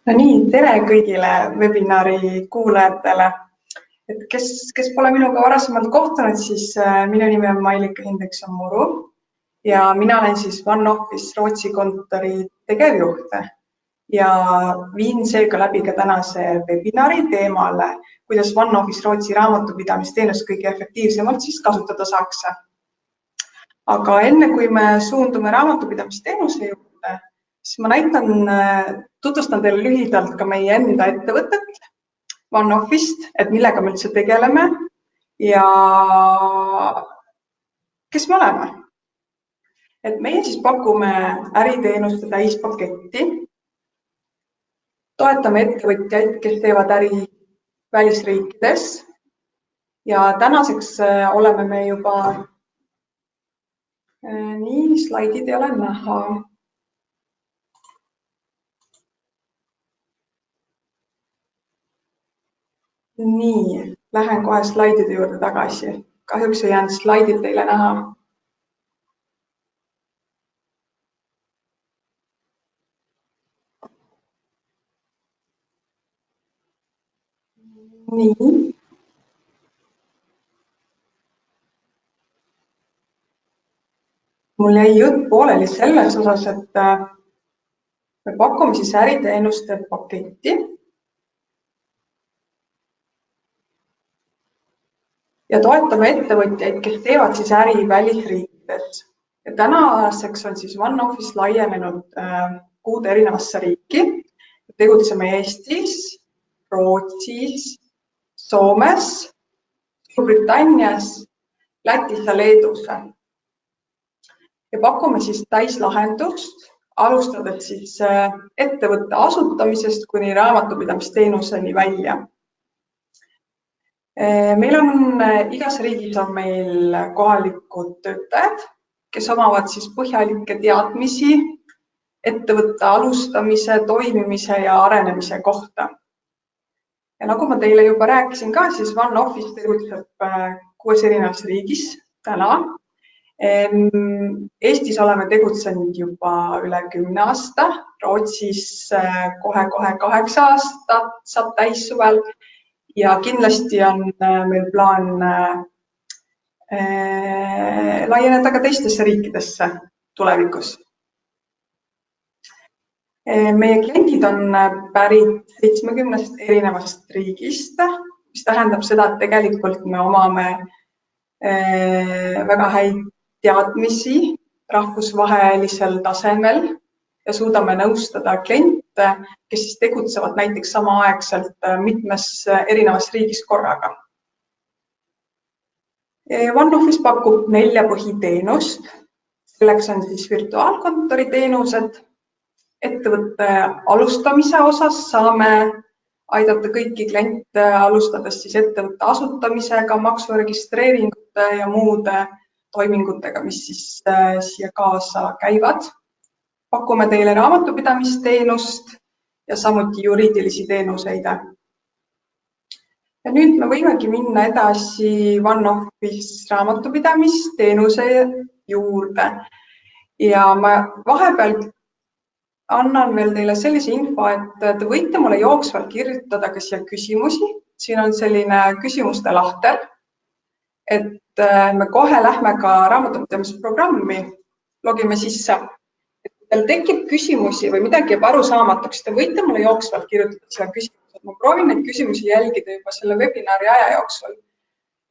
No nii, tere kõigile webinari kuulajatele. Kes pole minuga varasemalt kohtunud, siis minu nimi on Mailika Hindrikson-Muru ja mina olen siis OneOffice Rootsi kontori tegevjuht ja viin seega läbi ka tänase webinari teemale, kuidas OneOffice Rootsi raamatupidamisteenust kõige efektiivsemalt siis kasutada saaks. Aga enne kui me suundume raamatupidamisteenuse juurde, siis ma tutvustan teile lühidalt ka meie enda ettevõtet OneOffice'st, et millega me üldse tegeleme ja kes me oleme. Et meie siis pakume äriteenuste täispaketti, toetame ettevõtjaid, kes teevad äri välisriikides ja tänaseks oleme me juba nii, slaidid ei ole näha. Nii, lähen kohe slaidide juurde tagasi. Kahjuks ei jäänud slaidid teile näha. Nii. Mul jäi jutt pooleli selles osas, et me pakume siis äriteenuste paketti. Ja toetame ettevõtjaid, kes teevad siis äri välisriikides. Ja tänaseks on siis OneOffice laienenud 6 erinevasse riiki. Tegutseme Eestis, Rootsis, Soomes, Suurbritannias, Lätis ja Leedus. Ja pakume siis täislahendust, alustades siis ettevõtte asutamisest kuni raamatupidamisteenuseni välja. Meil on igas riigis on meil kohalikud töötajad, kes omavad siis põhjalikke teadmisi ettevõtte alustamise, toimimise ja arenemise kohta. Ja nagu ma teile juba rääkisin ka, siis OneOffice tegutseb 6 erinevas riigis täna. Eestis oleme tegutsenud juba üle 10 aasta, Rootsis kohe 8 aastat saab täis suvel. Ja kindlasti on meil plaan laieneda ka teistesse riikidesse tulevikus. Meie kliendid on pärit 70 erinevast riigist, mis tähendab seda, et tegelikult me omame väga häid teadmisi rahvusvahelisel tasemel ja suudame nõustada kliente, kes siis tegutsevad näiteks samaaegselt mitmes erinevas riigis korraga. OneOffice pakub 4 põhiteenust. Selleks on siis virtuaalkontori teenused. Ettevõtte alustamise osas saame aidata kõiki kliente alustades siis ettevõtte asutamisega, maksuregistreeringute ja muude toimingutega, mis siis siia kaasa käivad. Pakume teile raamatupidamisteenust ja samuti juriidilisi teenuseid. Ja nüüd me võimegi minna edasi OneOffice raamatupidamisteenuse juurde. Ja ma vahepeal annan veel teile sellise info, et te võite mulle jooksvalt kirjutada ka siia küsimusi. Siin on selline küsimuste lahter, et me kohe lähme ka raamatupidamisprogrammi, logime sisse. Teil tekib küsimusi või midagi jääb arusaamatuks, te võite mulle jooksvalt kirjutada selle küsimused. Ma proovin neid küsimusi jälgida juba selle webinari aja jooksul.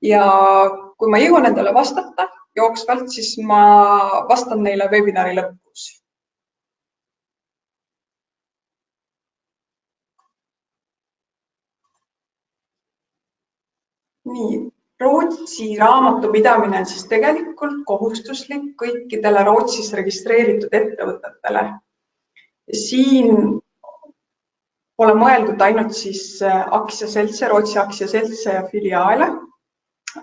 Ja kui ma jõuan endale vastata jooksvalt, siis ma vastan neile webinari lõpus. Nii. Rootsi raamatupidamine on siis tegelikult kohustuslik kõikidele Rootsis registreeritud ettevõtetele. Siin pole mõeldud ainult siis aktsiaseltse, Rootsi aktsiaseltse ja filiaale,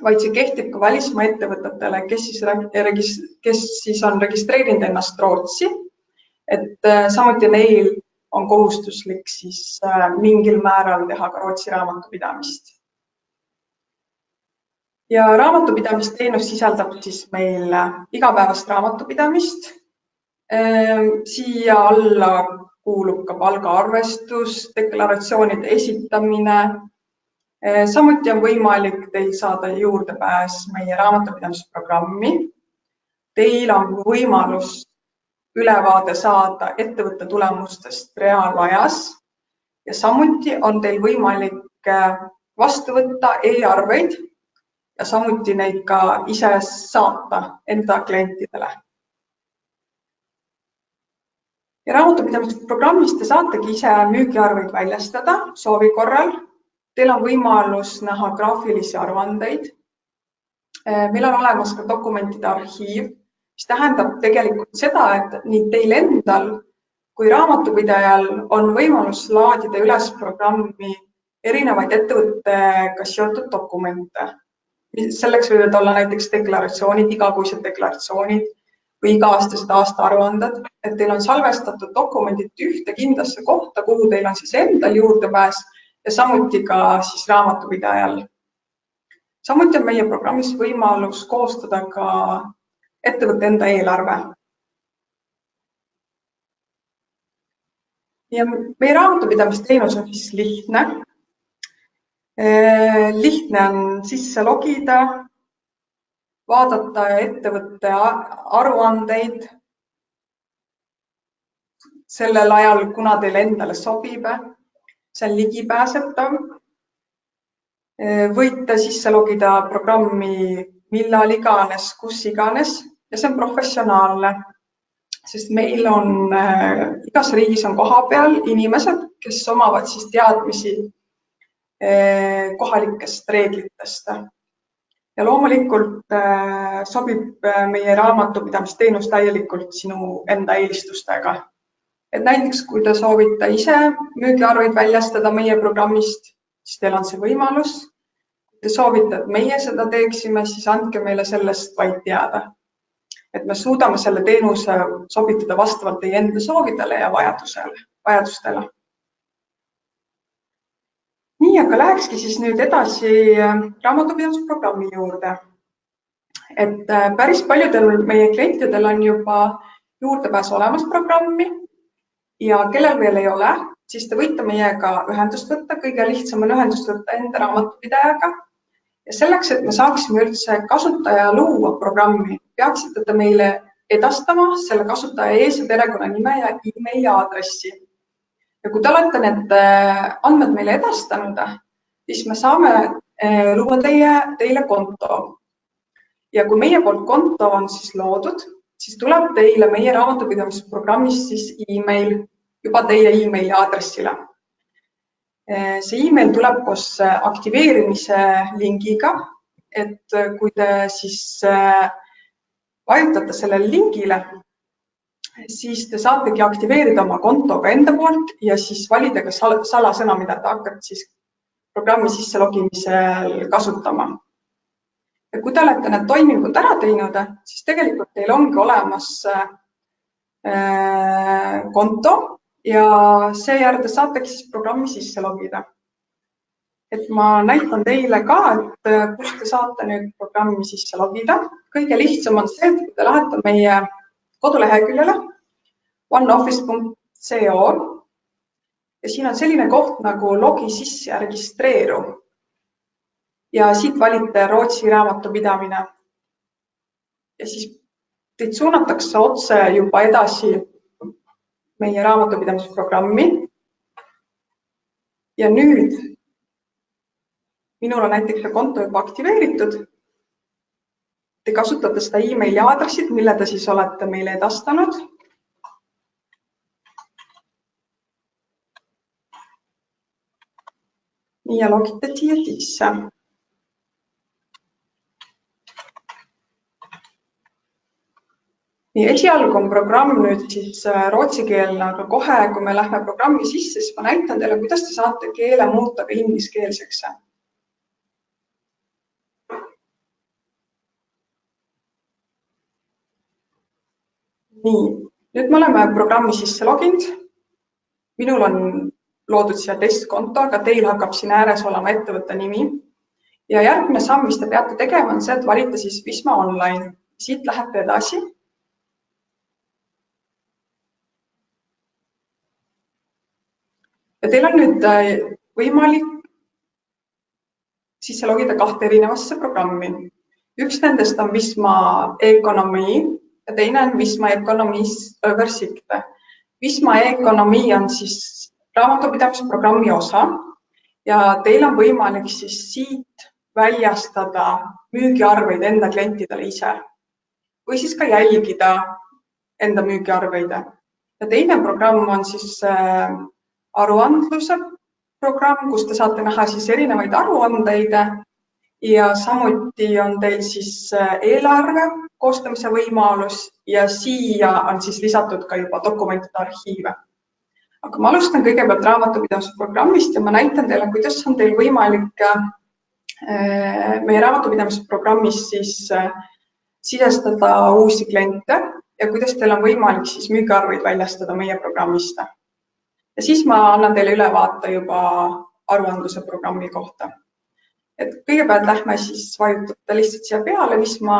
vaid see kehtib ka välismaa ettevõtetele, kes siis on registreerinud ennast Rootsi. Et samuti neil on kohustuslik siis mingil määral teha ka Rootsi raamatupidamist. Ja raamatupidamisteenus sisaldab siis meil igapäevast raamatupidamist. Siia alla kuulub ka palgaarvestus, deklaratsioonide esitamine. Samuti on võimalik teil saada juurdepääs meie raamatupidamisprogrammi. Teil on võimalus ülevaade saada ettevõtte tulemustest reaalajas ja samuti on teil võimalik vastu võtta e-arveid ja samuti neid ka ise saata enda klientidele. Ja raamatupidamisprogrammist te saategi ise müügiarveid väljastada soovi korral. Teil on võimalus näha graafilisi aruandeid. Meil on olemas ka dokumentide arhiiv, mis tähendab tegelikult seda, et nii teil endal kui raamatupidajal on võimalus laadida üles programmi erinevaid ettevõttega seotud dokumente. Selleks võivad olla näiteks deklaratsioonid, igakuised deklaratsioonid või iga-aastased aastaaruanded, et teil on salvestatud dokumendid ühte kindlasse kohta, kuhu teil on siis endal juurdepääs ja samuti ka siis raamatupidajal. Samuti on meie programmis võimalus koostada ka ettevõtte enda eelarve. Ja meie raamatupidamisteenus on siis lihtne. Lihtne on sisse logida, vaadata ettevõtte aruandeid sellel ajal, kuna teil endale sobib. See on ligipääsetav. Võite sisse logida programmi millal iganes, kus iganes ja see on professionaalne, sest meil on igas riigis on kohapeal inimesed, kes omavad siis teadmisi kohalikest reeglitest. Ja loomulikult sobib meie raamatupidamisteenus täielikult sinu enda eelistustega. Et näiteks, kui te soovite ise müügiarveid väljastada meie programmist, siis teil on see võimalus. Kui te soovite, et meie seda teeksime, siis andke meile sellest vaid teada. Et me suudame selle teenuse sobitada vastavalt teie enda soovidele ja vajadustele. Nii, aga lähekski siis nüüd edasi raamatupidamisprogrammi juurde. Et päris paljudel meie klientidel on juba juurdepääs olemas programmi ja kellel veel ei ole, siis te võite meiega ühendust võtta. Kõige lihtsam on ühendust võtta enda raamatupidajaga. Ja selleks, et me saaksime üldse kasutaja luua programmi, peaksite te meile edastama selle kasutaja ees- ja perekonnanime ja e-maili aadressi. Ja kui te olete need andmed meile edastanud, siis me saame luua teile konto. Ja kui meie poolt konto on siis loodud, siis tuleb teile meie raamatupidamisprogrammis siis e-mail juba teie e-maili aadressile. See e-mail tuleb koos aktiveerimise lingiga, et kui te siis vajutate sellele lingile, siis te saategi aktiveerida oma kontoga enda poolt ja siis valida ka salasõna, mida te hakkate siis programmi sisse logimisel kasutama. Ja kui te olete need toimingud ära teinud, siis tegelikult teil ongi olemas konto ja seejärel te saategi siis programmi sisse logida. Et ma näitan teile ka, et kus te saate nüüd programmi sisse logida. Kõige lihtsam on see, et kui te lähete meie koduleheküljele oneoffice.co ja siin on selline koht nagu logi sisse ja registreeru. Ja siit valite Rootsi raamatupidamine. Ja siis teid suunatakse otse juba edasi meie raamatupidamisprogrammi. Ja nüüd minul on näiteks see konto juba aktiveeritud. Te kasutate seda e-maili aadressit, mille te siis olete meile edastanud. Nii ja logite siia sisse. Nii, esialgu on programm nüüd siis rootsikeelne, aga kohe, kui me lähme programmi sisse, siis ma näitan teile, kuidas te saate keele muuta ka ingliskeelseks. Nii, nüüd me oleme programmi sisse loginud. Minul on loodud siia testkonto, aga teil hakkab siin ääres olema ettevõtte nimi. Ja järgmine samm, mis te peate tegema, on see, et valite siis Visma online. Siit lähete edasi. Ja teil on nüüd võimalik sisse logida 2 erinevasse programmi. Üks nendest on Visma e-Economy ja teine on Visma Economies Oversikte. Visma e-Economy on siis raamatupidamisprogrammi osa ja teil on võimalik siis siit väljastada müügiarveid enda klientidele ise või siis ka jälgida enda müügiarveid. Ja teine programm on siis aruandluse programm, kus te saate näha siis erinevaid aruandeid ja samuti on teil siis eelarve koostamise võimalus ja siia on siis lisatud ka juba dokumentide arhiive. Aga ma alustan kõigepealt raamatupidamisprogrammist ja ma näitan teile, kuidas on teil võimalik meie raamatupidamisprogrammis siis sisestada uusi kliente ja kuidas teil on võimalik siis müügiarveid väljastada meie programmist. Ja siis ma annan teile ülevaate juba aruandluse programmi kohta. Et kõigepealt lähme siis vajutada lihtsalt siia peale, mis ma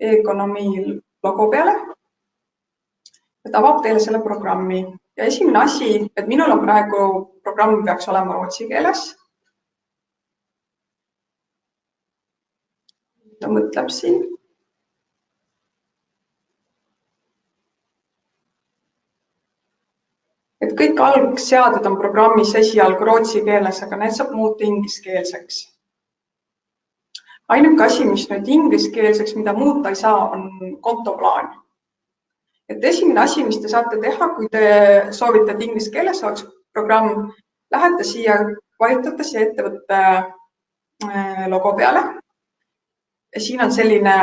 e-Economy logo peale. Ja ta avab teile selle programmi. Ja esimene asi, et minul on praegu programm peaks olema rootsi keeles. Ta mõtleb siin. Et kõik algseaded on programmis esialgu rootsi keeles, aga need saab muuta ingliskeelseks. Ainuke asi, mis nüüd ingliskeelseks, mida muuta ei saa, on kontoplaan. Et esimene asi, mis te saate teha, kui te soovite, et ingliskeeles oleks programm, lähete siia, vajutate siia ettevõtte logo peale. Ja siin on selline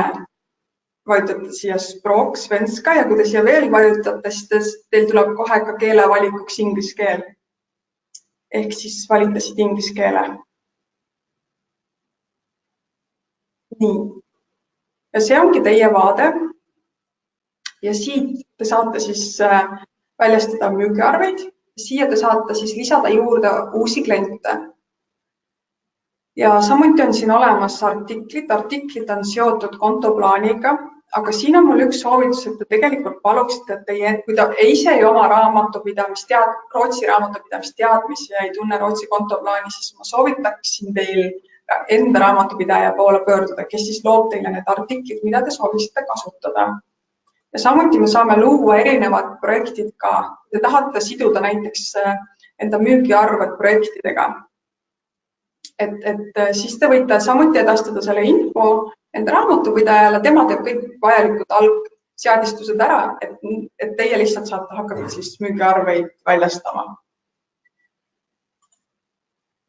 vajutate siia språk, svenska ja kui te siia veel vajutate, siis teil tuleb kohe ka keelevalikuks inglise keel. Ehk siis valite siit inglise keele. Nii. Ja see ongi teie vaade. Ja siit te saate siis väljastada müügiarveid. Siia te saate siis lisada juurde uusi kliente. Ja samuti on siin olemas artiklid. Artiklid on seotud kontoplaaniga. Aga siin on mul üks soovitus, et te tegelikult paluksite, et kui te ise ei oma rootsi raamatupidamisteadmisi ja ei tunne rootsi kontoplaani, siis ma soovitaksin teil enda raamatupidaja poole pöörduda, kes siis loob teile need artiklid, mida te soovisite kasutada. Ja samuti me saame luua erinevad projektid ka. Te tahate siduda näiteks enda müügiarved projektidega. Et siis te võite samuti edastada selle info enda raamatupidajale, tema teeb kõik vajalikud algseadistused ära, et teie lihtsalt saate hakata siis müügiarveid väljastama.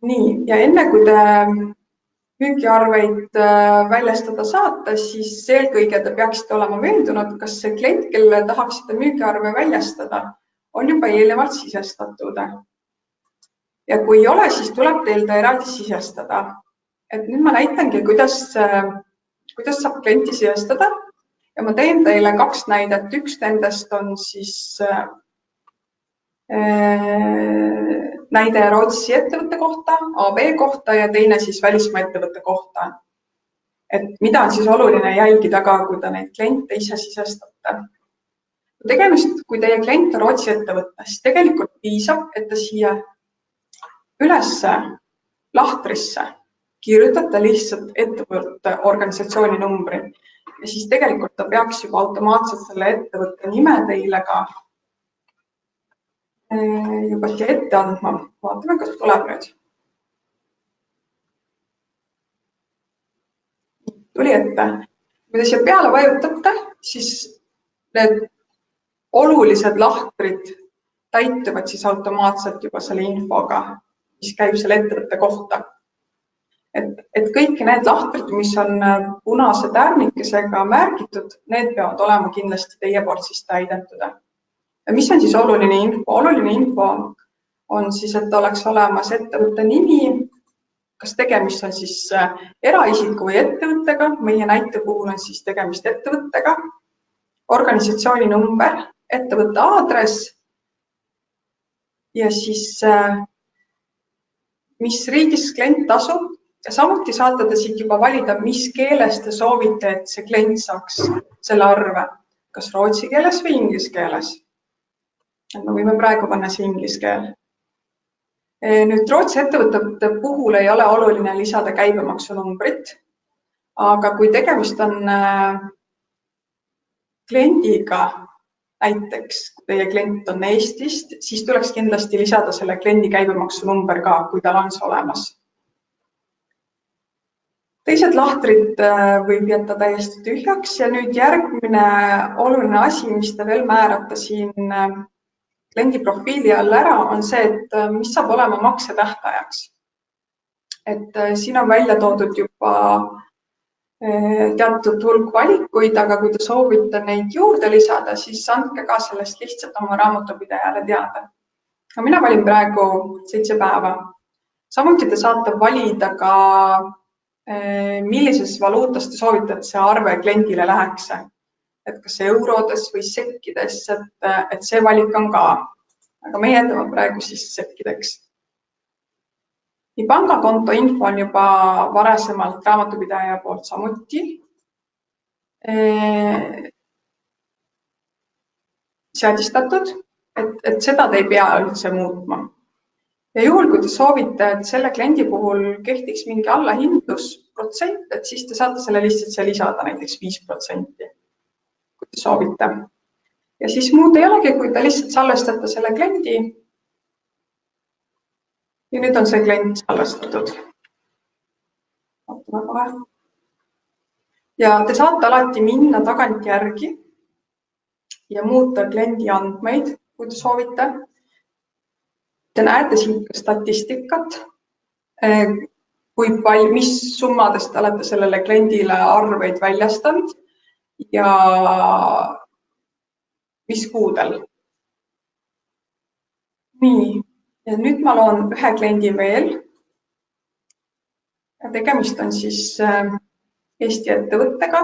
Nii, ja enne kui te müügiarveid väljastada saate, siis eelkõige te peaksite olema veendunud, kas see klient, kelle tahaksite müügiarve väljastada, on juba eelnevalt sisestatud. Ja kui ei ole, siis tuleb teil ta eraldi sisestada. Et nüüd ma näitangi, kuidas saab klienti sisestada ja ma teen teile 2 näidet. Üks nendest on siis näide Rootsi ettevõtte kohta, AB kohta ja teine siis välismaa ettevõtte kohta. Et mida on siis oluline jälgida ka, kui te neid kliente ise sisestate. Tegemist, kui teie klient on Rootsi ettevõtte, siis tegelikult piisab, et te siia üles lahtrisse kirjutate lihtsalt ettevõtte organisatsiooni numbri ja siis tegelikult ta peaks juba automaatselt selle ettevõtte nime teile ka juba siia ette andma. Vaatame, kas tuleb nüüd. Tuli ette. Kui te siia peale vajutate, siis need olulised lahtrid täituvad siis automaatselt juba selle infoga, mis käib selle ettevõtte kohta. Et kõik need lahtrid, mis on punase tärnikesega märgitud, need peavad olema kindlasti teie poolt siis täidetud. Ja mis on siis oluline info? Oluline info on siis, et oleks olemas ettevõtte nimi, kas tegemist on siis eraisiku või ettevõttega, meie näite puhul on siis tegemist ettevõttega, organisatsiooni number, ettevõtte aadress ja siis mis riigis klient asub ja samuti saate te siit juba valida, mis keeles te soovite, et see klient saaks selle arve, kas rootsi keeles või inglise keeles. Me võime praegu panna see inglise keel. Nüüd Rootsi ettevõtete puhul ei ole oluline lisada käibemaksunumbrit, aga kui tegemist on kliendiga, näiteks teie klient on Eestist, siis tuleks kindlasti lisada selle kliendi käibemaksunumber ka, kui tal on see olemas. Teised lahtrid võib jätta täiesti tühjaks ja nüüd järgmine oluline asi, mis te veel määrata siin kliendi profiili all ära, on see, et mis saab olema maksetähtajaks. Et siin on välja toodud juba teatud hulk valikuid, aga kui te soovite neid juurde lisada, siis andke ka sellest lihtsalt oma raamatupidajale teada. Mina valin praegu 7 päeva. Samuti te saate valida ka, millises valuutas te soovite, et see arve kliendile läheks. Et kas eurodes või sekkides, et see valik on ka. Aga meie jätame praegu siis sekkideks. Nii pangakonto info on juba varasemalt raamatupidaja poolt samuti seadistatud, et seda te ei pea üldse muutma. Ja juhul, kui te soovite, et selle kliendi puhul kehtiks mingi allahindlusprotsent, et siis te saate selle lihtsalt lisada näiteks 5%, kui te soovite. Ja siis muud ei olegi, kui te lihtsalt salvestate selle kliendi. Ja nüüd on see klient salvestatud. Ja te saate alati minna tagantjärgi ja muuta kliendi andmeid, kui te soovite. Te näete siin statistikat, mis summadest olete sellele kliendile arveid väljastanud ja mis kuudel. Nii. Ja nüüd ma loon ühe kliendi veel. Tegemist on siis Eesti ettevõttega.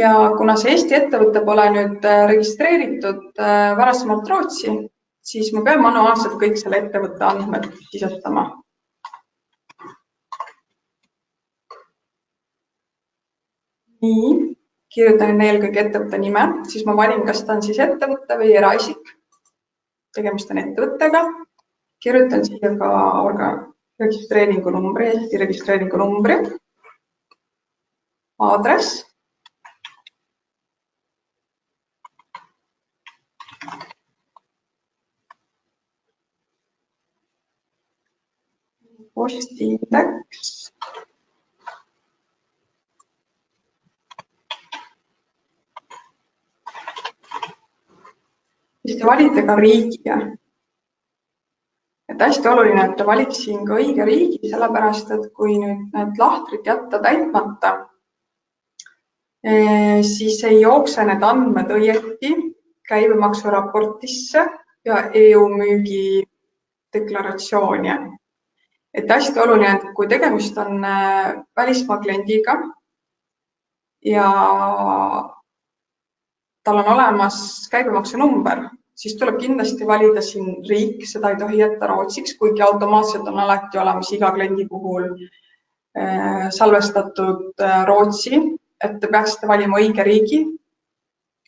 Ja kuna see Eesti ettevõte pole nüüd registreeritud varasemalt Rootsi, siis ma pean manuaalselt kõik selle ettevõtte andmed sisestama. Nii, kirjutan eelkõige ettevõtte nime, siis ma valin, kas ta on siis ettevõtte või eraisik. Tegemist on ettevõttega. Kirjutan siia ka registreeringu numbri, Eesti registreeringu numbri, aadress. Postiindeks. Siis te valite ka riigi. Et hästi oluline, et te valiksin ka õige riigi, sellepärast, et kui nüüd need lahtrid jätta täitmata, siis ei jookse need andmed õieti käibemaksuraportisse ja EU müügi deklaratsiooni. Et hästi oluline, et kui tegemist on välismaa kliendiga ja tal on olemas käibemaksunumber, siis tuleb kindlasti valida siin riik, seda ei tohi jätta Rootsiks, kuigi automaatselt on alati olemas iga kliendi puhul salvestatud Rootsi, et te peaksite valima õige riigi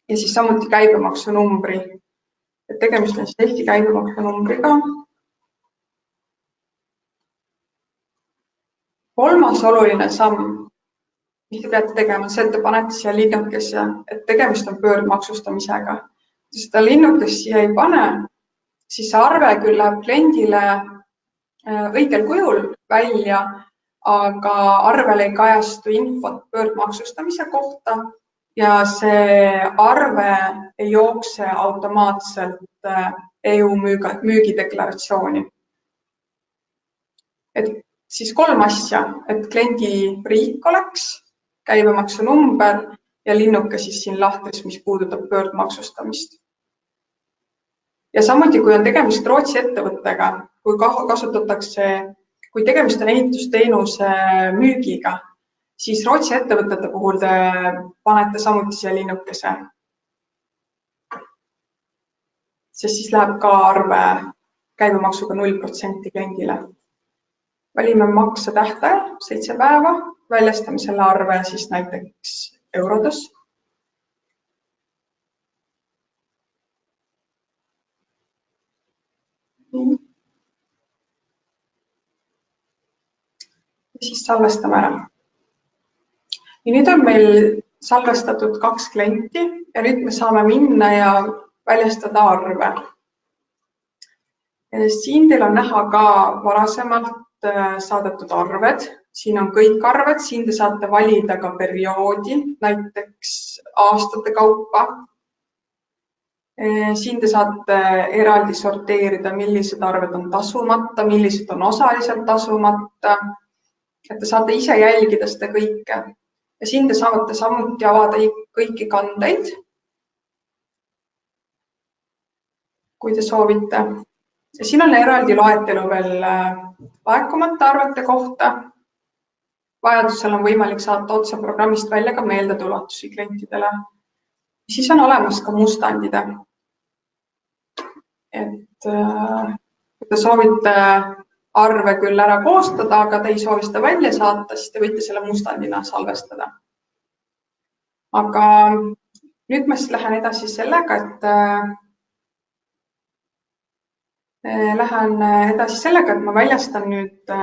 ja siis samuti käibemaksunumbri. Et tegemist on siis Eesti käibemaksunumbriga. Kolmas oluline samm, mis te peate tegema, see, et te panete siia linnukesse, et tegemist on pöördmaksustamisega. Kui seda linnukest siia ei pane, siis arve küll läheb kliendile õigel kujul välja, aga arvel ei kajastu infot pöördmaksustamise kohta ja see arve ei jookse automaatselt EU müügideklaratsiooni. Et siis 3 asja, et kliendi riik oleks, käibemaksunumber ja linnuke siis siin lahtris, mis puudutab pöördmaksustamist. Ja samuti, kui on tegemist Rootsi ettevõttega, kui tegemist on ehitusteenuse müügiga, siis Rootsi ettevõtete puhul te panete samuti siia linnukese. Sest siis läheb ka arve käibemaksuga 0% kliendile. Valime makse tähtaja 7 päeva, väljastame selle arve siis näiteks eurodes. ja siis salvestame ära. Ja nüüd on meil salvestatud 2 klienti ja nüüd me saame minna ja väljastada arve. Siin teil on näha ka varasemalt saadetud arved. Siin on kõik arved, siin te saate valida ka perioodi, näiteks aastate kaupa. Siin te saate eraldi sorteerida, millised arved on tasumata, millised on osaliselt tasumata. Et te saate ise jälgida seda kõike. Ja siin te saate samuti avada kõiki kandeid, kui te soovite. Ja siin on eraldi loetelu veel laekumata arvete kohta. Vajadusel on võimalik saata otse programmist välja ka meeldetuletusi klientidele. Siis on olemas ka mustandide. Et kui te soovite arve küll ära koostada, aga te ei soovi seda välja saata, siis te võite selle mustandina salvestada. Aga nüüd ma siis lähen edasi sellega, et ma väljastan nüüd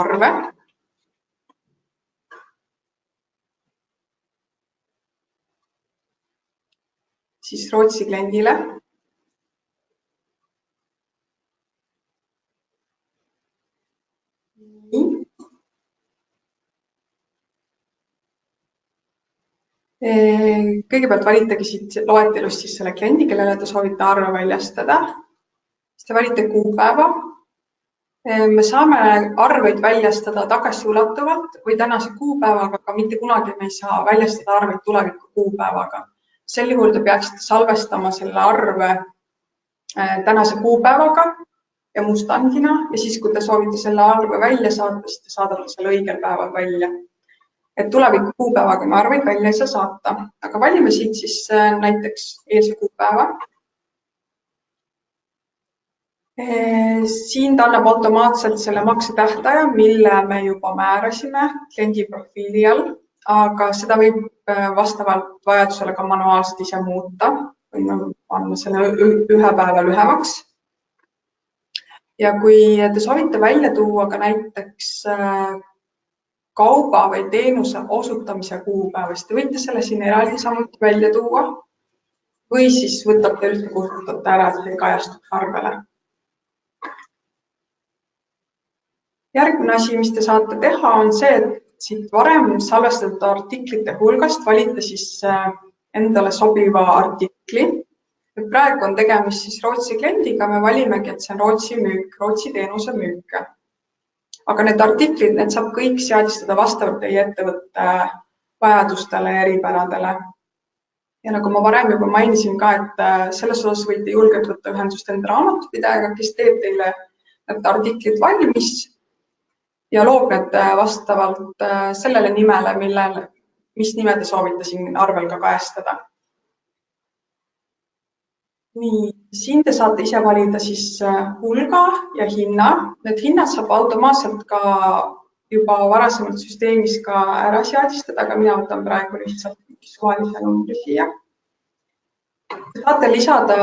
arve. Siis Rootsi kliendile. Kõigepealt valitagi siit loetelust siis selle kliendi, kellele te soovite arve väljastada. Siis te valite kuupäeva. Me saame arveid väljastada tagasiulatuvalt või tänase kuupäevaga, aga mitte kunagi me ei saa väljastada arveid tuleviku kuupäevaga. Sel juhul te peaksite salvestama selle arve tänase kuupäevaga ja mustandina ja siis, kui te soovite selle arve välja saata, siis te saadate selle õigel päeval välja. Et tuleviku kuupäevaga me arveid välja ei saa saata, aga valime siit siis näiteks eilse kuupäeva. Siin ta annab automaatselt selle maksetähtaja, mille me juba määrasime kliendi profiili all, aga seda võib vastavalt vajadusele ka manuaalselt ise muuta või panna selle ühe päeva lühemaks. Ja kui te soovite välja tuua ka näiteks kauba või teenuse osutamise kuupäeva, siis te võite selle siin eraldi samuti välja tuua või siis võtate üldse kustutate ära, et see kajastuks arvele. Järgmine asi, mis te saate teha, on see, et siit varem salvestatud artiklite hulgast valite siis endale sobiva artikli. Praegu on tegemist siis Rootsi kliendiga, me valimegi, et see on Rootsi müük, Rootsi teenuse müük. Aga need artiklid, need saab kõik seadistada vastavalt teie ettevõtte vajadustele ja eripäradele. Ja nagu ma varem juba mainisin ka, et selles osas võite julgelt võtta ühendust enda raamatupidajaga, kes teeb teile need artiklid valmis ja loob need vastavalt sellele nimele, mis nime te soovite siin arvel ka kajastada. Nii, siin te saate ise valida siis hulga ja hinna. Need hinnad saab automaatselt ka juba varasemalt süsteemis ka ära seadistada, aga mina võtan praegu lihtsalt suvalise numbri siia. Saate lisada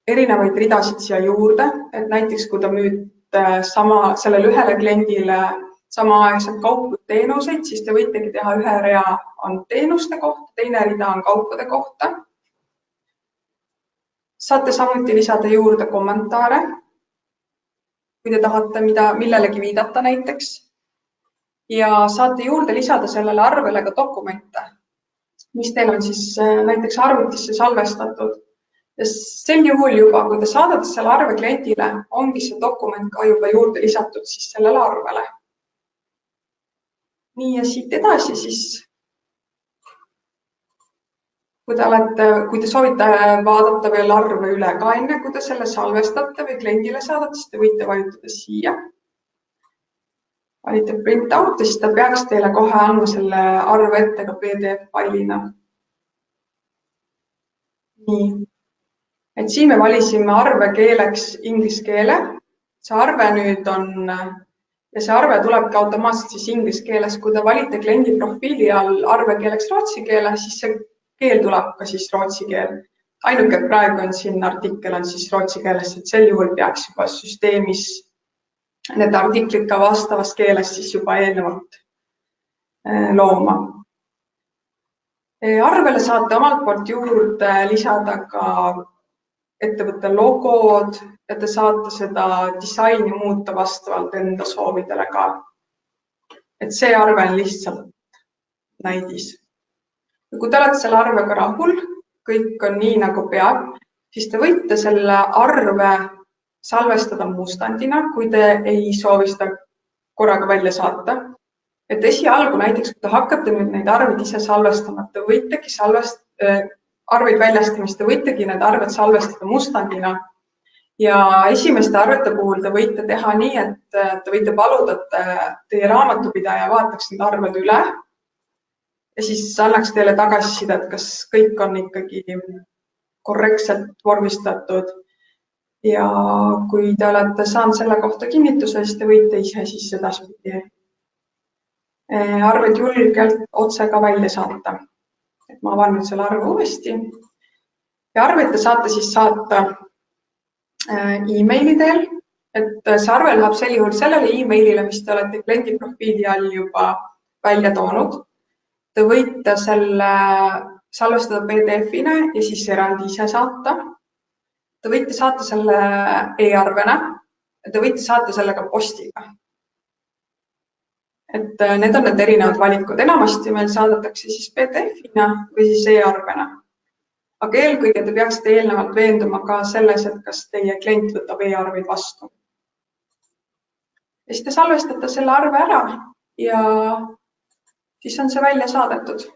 erinevaid ridasid siia juurde, et näiteks kui ta müüd sellele ühele kliendile samaaegselt kaupu teenuseid, siis te võitegi teha ühe rea on teenuste kohta, teine rida on kaupade kohta. Saate samuti lisada juurde kommentaare, kui te tahate millelegi viidata näiteks. Ja saate juurde lisada sellele arvele ka dokumente, mis teil on siis näiteks arvutisse salvestatud. Ja sel juhul juba, kui te saadate selle arve kliendile, ongi see dokument ka juba juurde lisatud siis sellele arvele. Nii ja siit edasi siis, kui te soovite vaadata veel arve üle ka enne, kui te selle salvestate või kliendile saadate, siis te võite vajutada siia. Valite print out ja siis ta peaks teile kohe andma selle arve ette ka PDF-failina. Nii. Et siin me valisime arve keeleks inglise keele. See arve nüüd on, ja see arve tulebki automaatselt siis inglise keeles. Kui te valite kliendi profiili all arve keeleks rootsi keele, siis see keel tuleb ka siis rootsi keel. Ainuke, et praegu on siin artikkel on siis rootsi keeles, et sel juhul peaks juba süsteemis need artiklid ka vastavas keeles siis juba eelnevalt looma. Arvele saate omalt poolt juurde lisada ka ettevõtte logod ja te saate seda disaini muuta vastavalt enda soovidele ka. Et see arve on lihtsalt näidis. Kui te olete selle arvega rahul, kõik on nii nagu peab, siis te võite selle arve salvestada mustandina, kui te ei soovi seda korraga välja saata. Et esialgu näiteks, kui te hakkate nüüd neid arveid ise salvestama, te võitegi arveid väljastamist, te võitegi need arved salvestada mustandina. Ja esimeste arvete puhul te võite teha nii, et te võite paluda, et teie raamatupidaja vaataks need arved üle ja siis annaks teile tagasisidet, kas kõik on ikkagi korrektselt vormistatud. Ja kui te olete saanud selle kohta kinnituse, siis te võite ise siis edaspidi arved julgelt otse ka välja saata. Et ma avan nüüd selle arve uuesti. Ja arveid te saate siis saata e-maili teel, et see arve läheb sel juhul sellele e-mailile, mis te olete kliendi profiili all juba välja toonud. Te võite selle salvestada PDF-ina ja siis eraldi ise saata. Te võite saata selle e-arvena ja te võite saata selle ka postiga. Et need on need erinevad valikud. Enamasti meil saadetakse siis PDF-ina või siis e-arvena. Aga eelkõige te peaksite eelnevalt veenduma ka selles, et kas teie klient võtab e-arveid vastu. Ja siis te salvestate selle arve ära ja siis on see välja saadetud.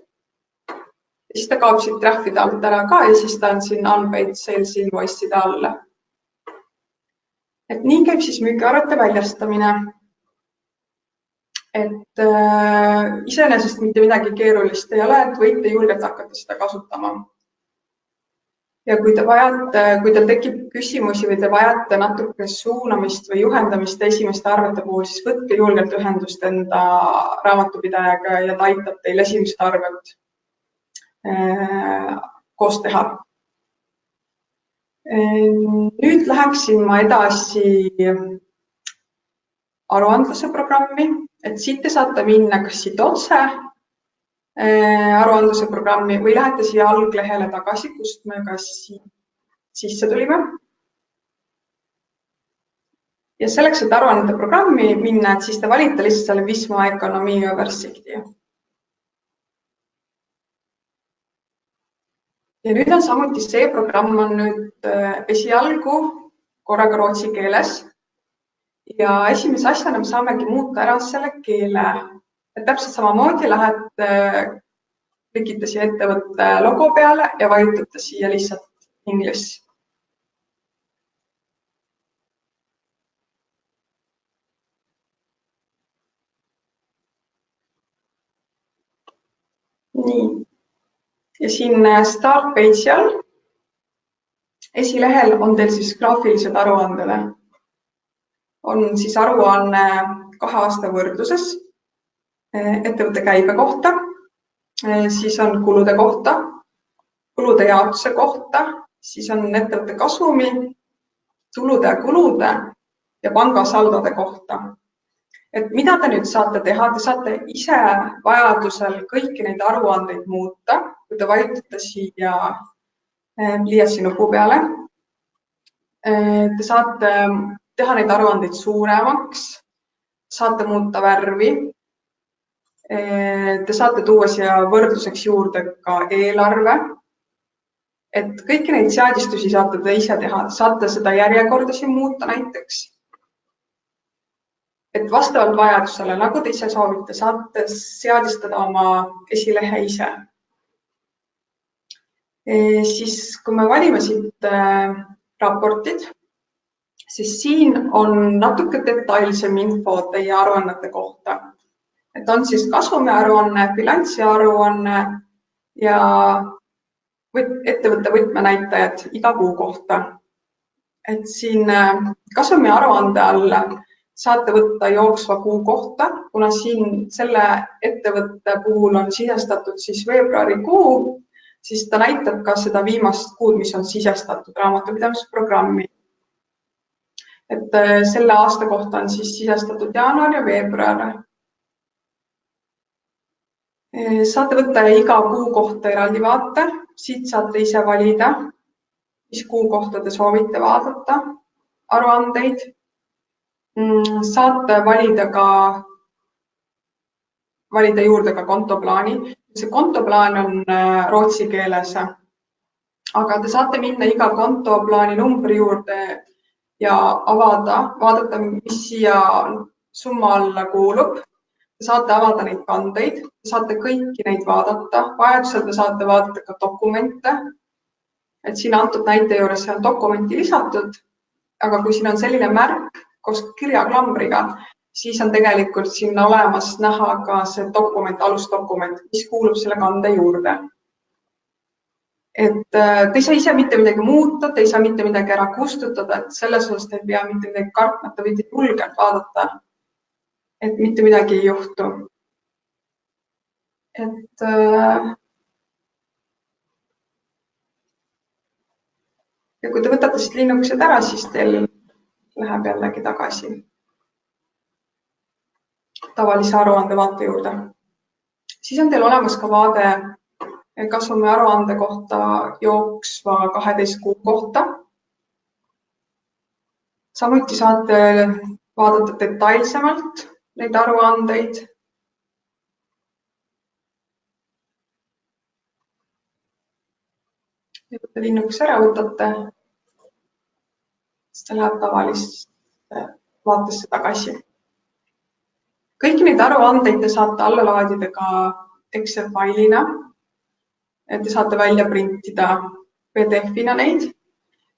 Ja siis ta kaob siit trahvide alt ära ka ja siis ta on siin unpaid sales invoice'ide alla. Et nii käib siis müügiarvete väljastamine. Et iseenesest mitte midagi keerulist ei ole, et võite julgelt hakata seda kasutama. Ja kui teil tekib küsimusi või te vajate natuke suunamist või juhendamist esimeste arvete puhul, siis võtke julgelt ühendust enda raamatupidajaga ja ta aitab teil esimesed arved koos teha. Nüüd läheksin ma edasi aruandluse programmi. Et siit te saate minna kas siit otse aruandluse programmi või lähete siia alglehele tagasi, kust me ka sisse tulime. Ja selleks, et aruandluse programmi minna, et siis te valite lihtsalt selle Visma Economy Oversikti. Ja nüüd on samuti see programm on nüüd esialgu korraga rootsi keeles. Ja esimese asjana me saamegi muuta ära selle keele. Et täpselt samamoodi lähete, klikite siia ettevõtte logo peale ja vajutate siia lihtsalt English. Nii. Ja siin Start Page all esilehel on teil siis graafilised aruandele. On siis aruanne 2 aasta võrdluses ettevõtte käibe kohta, siis on kulude kohta, kulude jaotuse kohta, siis on ettevõtte kasumi, tulude ja kulude ja pangasaldode kohta. Et mida te nüüd saate teha? Te saate ise vajadusel kõiki neid aruandeid muuta, kui te vajutate siia pliiatsi nupu peale. Te saate teha neid aruandeid suuremaks, saate muuta värvi. Te saate tuua siia võrdluseks juurde ka eelarve. Et kõiki neid seadistusi saate te ise teha. Saate seda järjekorda siin muuta näiteks. Et vastavalt vajadusele, nagu te ise soovite, saate seadistada oma esilehe ise. Siis kui me valime siit raportid, siis siin on natuke detailsem info teie aruannete kohta. Et on siis kasumiaruanne, bilansiaruanne ja ettevõtte võtmenäitajad iga kuu kohta. Et siin kasumiaruande all saate võtta jooksva kuu kohta, kuna siin selle ettevõtte puhul on sisestatud siis veebruarikuu, siis ta näitab ka seda viimast kuud, mis on sisestatud raamatupidamisprogrammi. Et selle aasta kohta on siis sisestatud jaanuar ja veebruar. Saate võtta iga kuu kohta eraldi vaate. Siit saate ise valida, mis kuu kohta te soovite vaadata aruandeid. Saate valida juurde ka kontoplaani. See kontoplaan on rootsi keeles, aga te saate minna iga kontoplaani numbri juurde ja vaadata, mis siia summa alla kuulub. Te saate avada neid kandeid, saate kõiki neid vaadata. Vajadusel te saate vaadata ka dokumente. Et siin antud näite juures see on dokumenti lisatud, aga kui siin on selline märk koos kirjaklambriga, siis on tegelikult sinna olemas näha ka see dokument, alusdokument, mis kuulub selle kande juurde. Et te ei saa ise mitte midagi muuta, te ei saa mitte midagi ära kustutada, et selles osas te ei pea mitte midagi kartma, te võite julgelt vaadata, et mitte midagi ei juhtu. Et ja kui te võtate siit linnukesed ära, siis teil läheb jällegi tagasi tavalise aruande vaate juurde. Siis on teil olemas ka vaade kasumi aruande kohta jooksva 12 kuu kohta. Samuti saate vaadata detailsemalt neid aruandeid. Ja kui te linnukese ära võtate, siis ta läheb tavalisse vaatesse tagasi. Kõiki neid aruandeid te saate alla laadida ka Excel-failina. Te saate välja printida PDF-ina neid.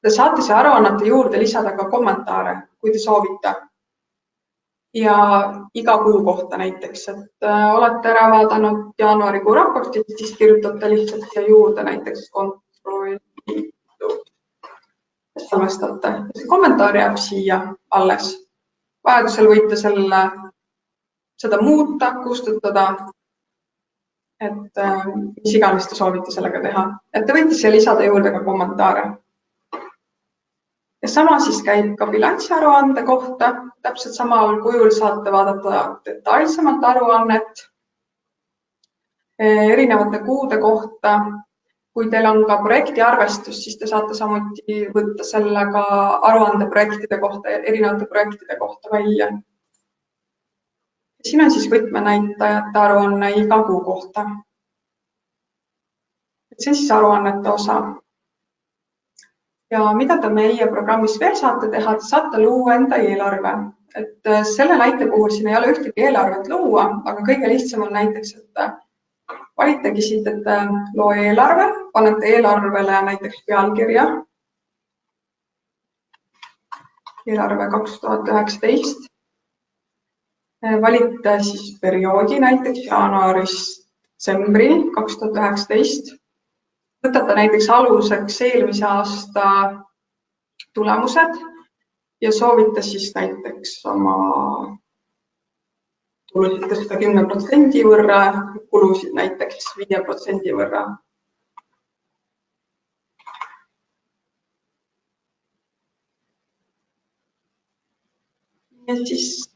Te saate see aruannete juurde lisada ka kommentaare, kui te soovite. Ja iga kuu kohta näiteks, et olete ära vaadanud jaanuarikuu raportit, siis kirjutate lihtsalt siia juurde näiteks kontrollitud. Salvestate. See kommentaar jääb siia alles. Vajadusel võite seda muuta, kustutada, et mis iganes te soovite sellega teha. Et te võite siia lisada juurde ka kommentaare. Ja sama siis käib ka bilansiaruande kohta. Täpselt samal kujul saate vaadata detailsemalt aruannet erinevate kuude kohta. Kui teil on ka projektiarvestus, siis te saate samuti võtta selle ka aruandeprojektide kohta, erinevate projektide kohta välja. Siin on siis võtmenäitajate aruanne iga kuu kohta. See on siis aruannete osa. Ja mida te meie programmis veel saate teha, te saate luua enda eelarve. Et selle näite puhul siin ei ole ühtegi eelarvet luua, aga kõige lihtsam on näiteks, et valitagi siit, et loo eelarve, panete eelarvele näiteks pealkirja. Eelarve 2019. Valite siis perioodi näiteks jaanuarist detsembrini 2019. Võtate näiteks aluseks eelmise aasta tulemused ja soovite siis näiteks oma tulusid tõsta 10% võrra, kulusid näiteks 5% võrra. Ja siis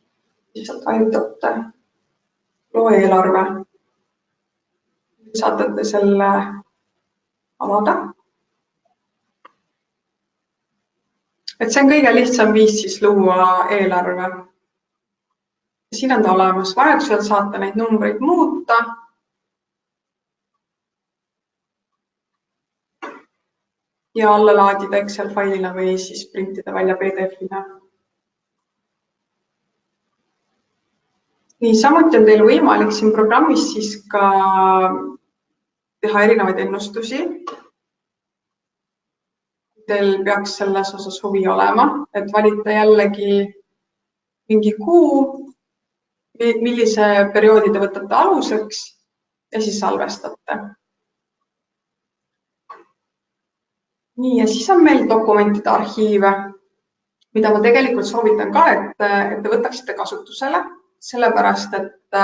lihtsalt vajutate loo eelarve. Saate selle avada. Et see on kõige lihtsam viis siis luua eelarve. Siin on ta olemas. Vajadusel saate neid numbreid muuta. Ja alla laadida Excel-failina või siis printida välja PDF-ina. Nii, samuti on teil võimalik siin programmis siis ka teha erinevaid ennustusi. Teil peaks selles osas huvi olema, et valite jällegi mingi kuu, millise perioodi te võtate aluseks ja siis salvestate. Nii, ja siis on meil dokumentide arhiive, mida ma tegelikult soovitan ka, et te võtaksite kasutusele. Sellepärast, et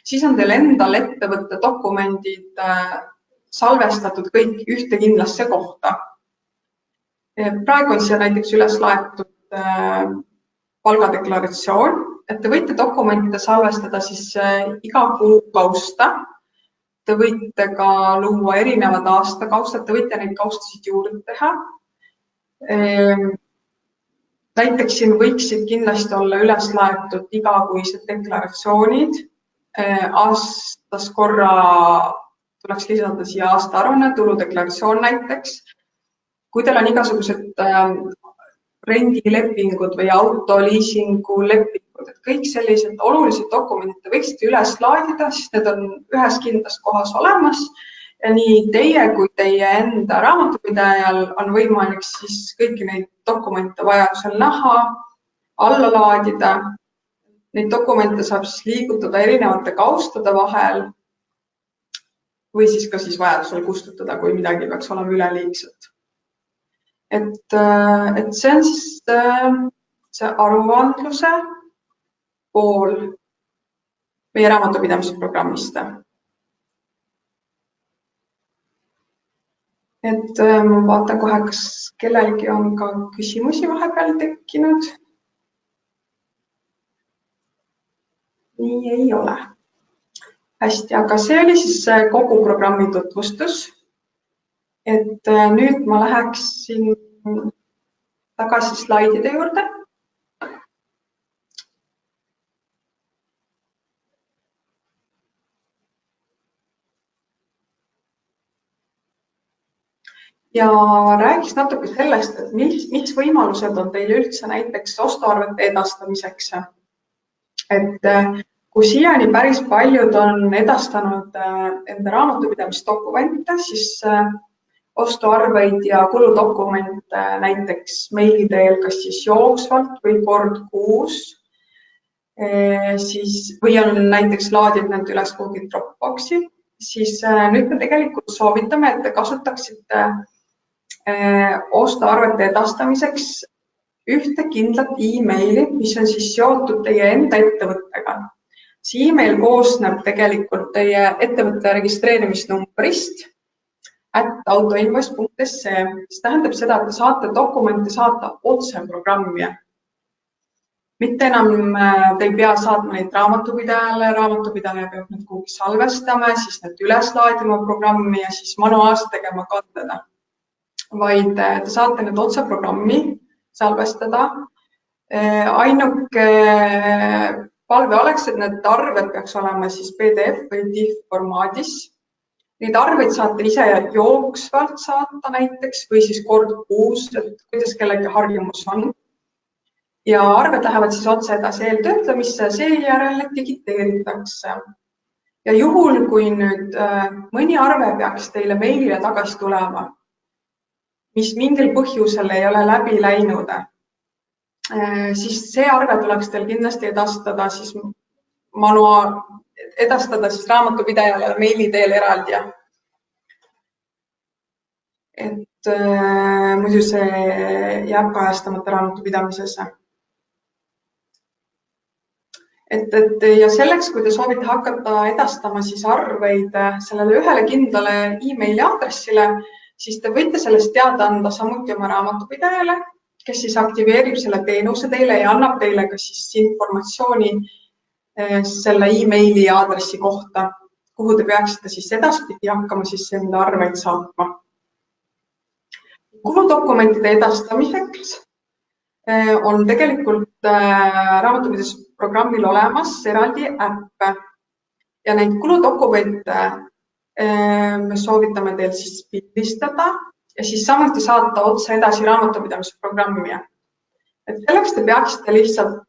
siis on teil endal ettevõtte dokumendid salvestatud kõik ühte kindlasse kohta. Praegu on siia näiteks üles laetud palgadeklaratsioon, et te võite dokumente salvestada siis iga kuu kausta. Te võite ka luua erinevad aastakaustad, te võite neid kaustasid juurde teha. Näiteks siin võiksid kindlasti olla üles laetud igakuised deklaratsioonid. Aastas korra tuleks lisada siia aastaaruanne, tuludeklaratsioon näiteks. Kui teil on igasugused rendilepingud või autoliisingu lepingud, et kõik sellised olulised dokumendid võiksite üles laadida, siis need on ühes kindlas kohas olemas ja nii teie kui teie enda raamatupidajal on võimalik siis kõiki neid dokumente vajadusel näha, alla laadida. Neid dokumente saab siis liigutada erinevate kaustade vahel või siis ka siis vajadusel kustutada, kui midagi peaks olema üleliigselt. Et see on siis see aruandluse pool meie raamatupidamise programmist. Et ma vaatan kohe, kas kellelgi on ka küsimusi vahepeal tekkinud. Nii ei ole. Hästi, aga see oli siis kogu programmi tutvustus. Et nüüd ma läheksin tagasi slaidide juurde. Ja räägiks natuke sellest, et mis võimalused on teil üldse näiteks ostuarvete edastamiseks. Et kui siiani päris paljud on edastanud enda raamatupidamisdokumente, siis ostuarveid ja kuludokumente näiteks meili teel, kas siis jooksvalt või kord kuus, või on näiteks laadinud need üles kuhugi Dropboxi, siis nüüd me tegelikult soovitame, et te kasutaksite ostuarvete edastamiseks ühte kindlat e-maili, mis on siis seotud teie enda ettevõttega. See e-mail koosneb tegelikult teie ettevõtte registreerimisnumbrist @autoinvoice.se, mis tähendab seda, et te saate dokumente saata otse programmi. Mitte enam te ei pea saatma neid raamatupidajale, raamatupidaja peab need kuhugi salvestama, siis need üles laadima programmi ja siis manuaalselt tegema kandeda. Vaid te saate need otse programmi salvestada. Ainuke palve oleks, et need arved peaks olema siis PDF või TIFF formaadis. Neid arveid saate ise jooksvalt saata näiteks või siis kord kuus, et kuidas kellegi harjumus on. Ja arved lähevad siis otse edasi eeltöötlemisse, seejärel digiteeritakse. Ja juhul, kui nüüd mõni arve peaks teile meilile tagasi tulema, mis mingil põhjusel ei ole läbi läinud, siis see arve tuleks teil kindlasti edastada siis raamatupidajale meili teel eraldi. Et muidu see jääb kajastamata raamatupidamises. Ja selleks, kui te soovite hakata edastama siis arveid sellele ühele kindlale e-maili aadressile, siis te võite sellest teada anda samuti oma raamatupidajale, kes siis aktiveerib selle teenuse teile ja annab teile ka siis informatsiooni selle e-maili aadressi kohta, kuhu te peaksite siis edaspidi hakkama siis enda arveid saatma. Kuludokumentide edastamiseks on tegelikult raamatupidamisprogrammil olemas eraldi äpp ja neid kuludokumente me soovitame teil siis pildistada ja siis samuti saata otse edasi raamatupidamisprogrammi. Et selleks te peaksite lihtsalt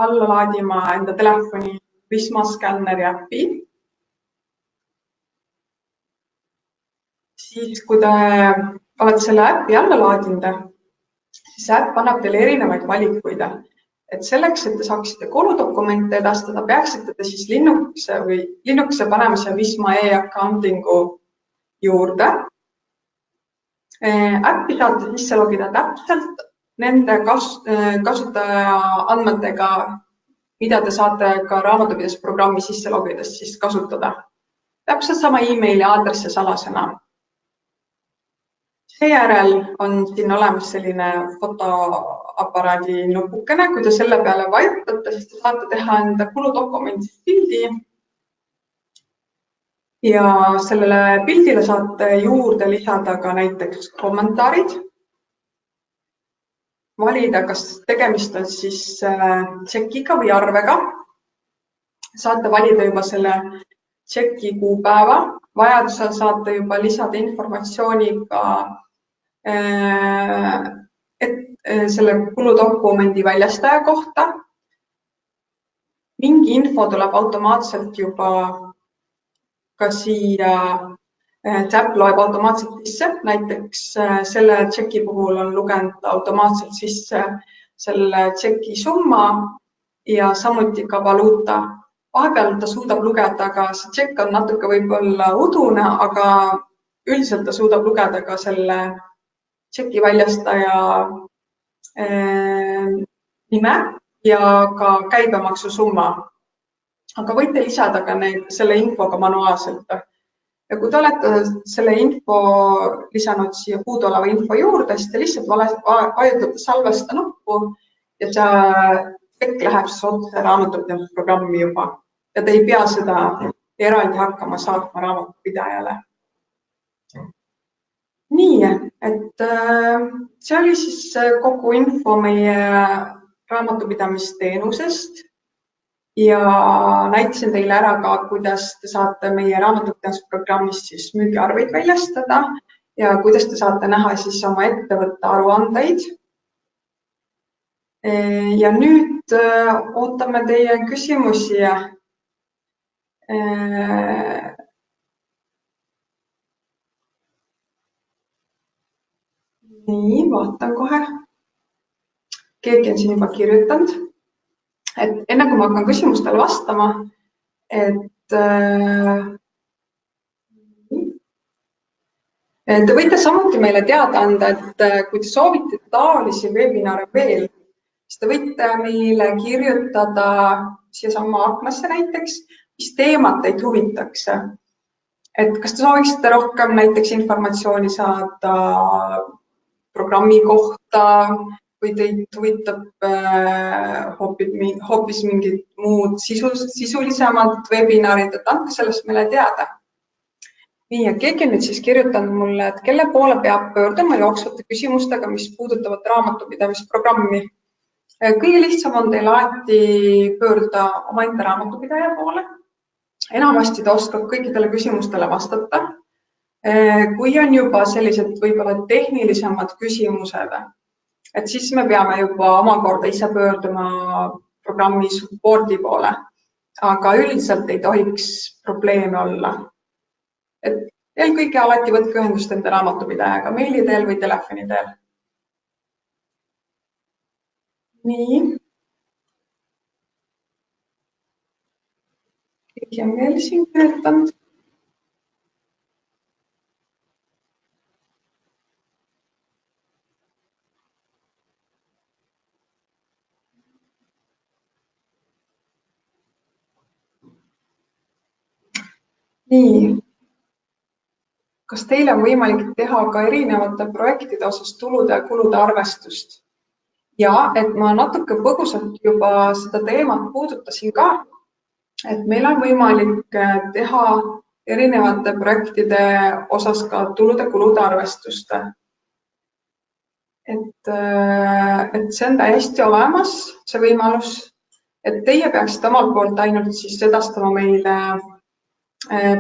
alla laadima enda telefoni Visma Skanneri äpi. Siis kui te olete selle äpi alla laadinud, siis äpp annab teile erinevaid valikuid. Et selleks, et te saaksite kuludokumente edastada, peaksite te siis linnukese panemise Visma e-accountingu juurde. Äppi saate sisse logida täpselt nende kasutaja andmetega, mida te saate ka raamatupidamisprogrammi sisse logides siis kasutada. Täpselt sama e-maili aadress ja salasõna. Seejärel on siin olemas selline fotoaparaadi nupukene, kui te selle peale vajutate, siis te saate teha enda kuludokumendist pildi. Ja sellele pildile saate juurde lisada ka näiteks kommentaarid. Valida, kas tegemist on siis tšekiga või arvega. Saate valida juba selle tšeki kuupäeva. Vajadusel saate juba lisada informatsiooni ka selle kuludokumendi väljastaja kohta. Mingi info tuleb automaatselt juba ka siia, Zap loeb automaatselt sisse. Näiteks selle tšeki puhul on lugenud automaatselt sisse selle tšeki summa ja samuti ka valuuta. Vahepeal ta suudab lugeda, aga see tšekk on natuke võib-olla udune, aga üldiselt ta suudab lugeda ka selle tšeki väljastaja nime ja ka käibemaksusumma. Aga võite lisada ka selle infoga manuaalselt. Ja kui te olete selle info lisanud siia puuduoleva info juurde, siis te lihtsalt vajutate salvesta nuppu ja see tšekk läheb otse raamatupidamisprogrammi juba. Ja te ei pea seda eraldi hakkama saatma raamatupidajale. Nii, et see oli siis kogu info meie raamatupidamisteenusest ja näitasin teile ära ka, kuidas te saate meie raamatupidamisprogrammist siis müügiarveid väljastada ja kuidas te saate näha siis oma ettevõtte aruandeid. Ja nüüd ootame teie küsimusi. Nii, vaatan kohe. Keegi on siin juba kirjutanud. Et enne kui ma hakkan küsimustele vastama, et te võite samuti meile teada anda, et kui te soovite taolisi webinare veel, siis te võite meile kirjutada siia sama aknasse näiteks, mis teemad teid huvitaks. Et kas te sooviksite rohkem näiteks informatsiooni saada programmi kohta või teid huvitab hoopis mingid muud sisulisemad webinarid, et andke sellest meile teada. Nii, ja keegi nüüd siis kirjutanud mulle, et kelle poole peab pöörduma jooksvate küsimustega, mis puudutavad raamatupidamisprogrammi. Kõige lihtsam on teil alati pöörduda omaenda raamatupidaja poole. Enamasti ta oskab kõikidele küsimustele vastata. Kui on juba sellised võib-olla tehnilisemad küsimused, et siis me peame juba omakorda ise pöörduma programmi supporti poole, aga üldiselt ei tohiks probleeme olla. Et eelkõige alati võtke ühendust enda raamatupidajaga meili teel või telefoni teel. Nii. Keegi on veel siin kirjutanud. Nii. Kas teile on võimalik teha ka erinevate projektide osas tulude ja kulude arvestust? Ja, et ma natuke põgusalt juba seda teemat puudutasin ka, et meil on võimalik teha erinevate projektide osas ka tulude ja kulude arvestust. Et see on täiesti olemas, see võimalus, et teie peaksite omalt poolt ainult siis edastama meile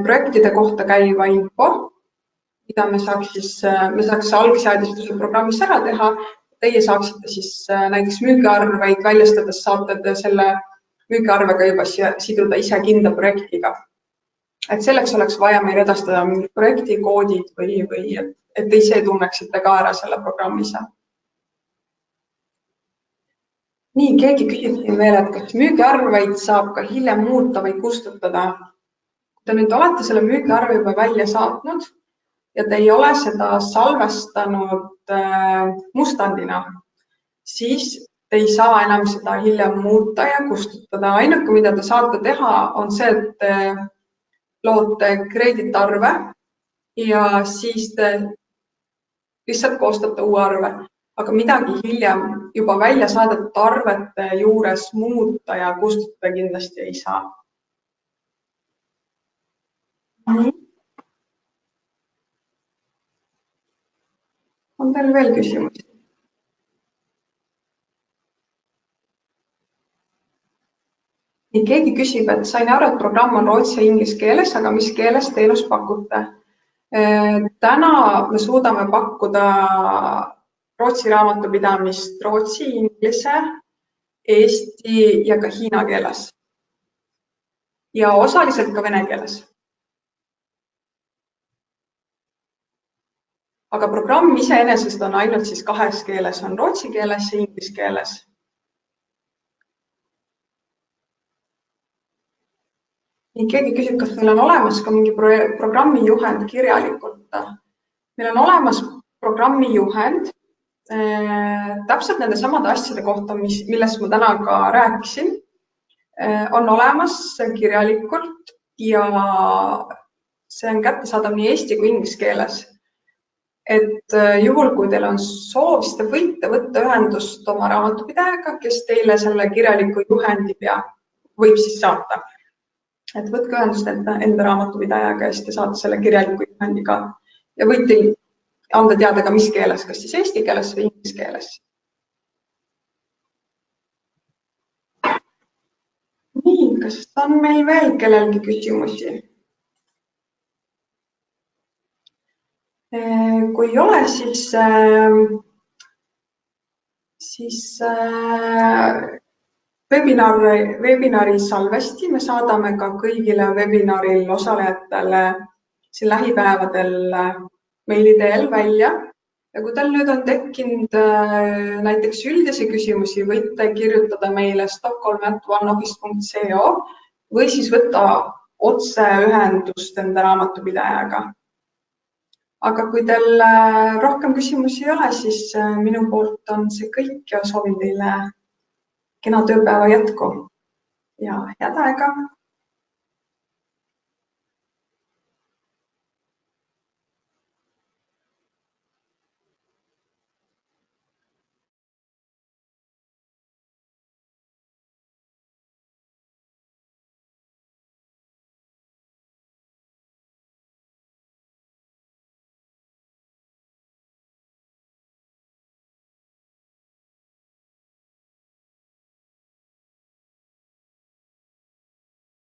projektide kohta käiva info, mida me saaks algseadistuse programmis ära teha. Teie saaksite siis näiteks müügiarveid väljastades saate selle müügiarvega juba siduda ise kindla projektiga. Et selleks oleks vaja meil edastada mingid projektikoodid või et te ise tunneksite ka ära selle programmis. Nii, keegi küsib veel, et kas müügiarveid saab ka hiljem muuta või kustutada. Kui te nüüd olete selle müügiarve juba välja saatnud ja te ei ole seda salvestanud mustandina, siis te ei saa enam seda hiljem muuta ja kustutada. Ainuke, mida te saate teha, on see, et te loote krediitarve ja siis te lihtsalt koostate uue arve, aga midagi hiljem juba välja saadetud arvete juures muuta ja kustutada kindlasti ei saa. On teil veel küsimusi? Nii keegi küsib, et sain aru, et programm on rootsi ja inglise keeles, aga mis keeles teenust pakute? Täna me suudame pakkuda rootsi raamatupidamist rootsi, inglise, eesti ja ka hiina keeles. Ja osaliselt ka vene keeles. Aga programm iseenesest on ainult siis kahes keeles, on rootsi keeles ja inglise keeles. Nii keegi küsib, kas meil on olemas ka mingi programmi juhend kirjalikult. Meil on olemas programmi juhend täpselt nende samade asjade kohta, millest ma täna ka rääkisin. On olemas kirjalikult ja see on kättesaadav nii eesti kui inglise keeles. Et juhul, kui teil on soov, siis te võite võtta ühendust oma raamatupidajaga, kes teile selle kirjaliku juhendi võib siis saata. Et võtke ühendust enda raamatupidajaga ja siis te saate selle kirjaliku juhendiga ja võite anda teada ka mis keeles, kas siis eesti keeles või inglise keeles. Nii, kas on meil veel kellelgi küsimusi? Kui ei ole, siis webinari salvesti me saadame ka kõigile webinaril osalejatele siin lähipäevadel meili teel välja. Ja kui teil nüüd on tekkinud näiteks üldisi küsimusi, võite kirjutada meile stockholm@oneoffice.co või siis võtta otse ühendust enda raamatupidajaga. Aga kui teil rohkem küsimusi ei ole, siis minu poolt on see kõik ja soovin teile kena tööpäeva jätku ja head aega!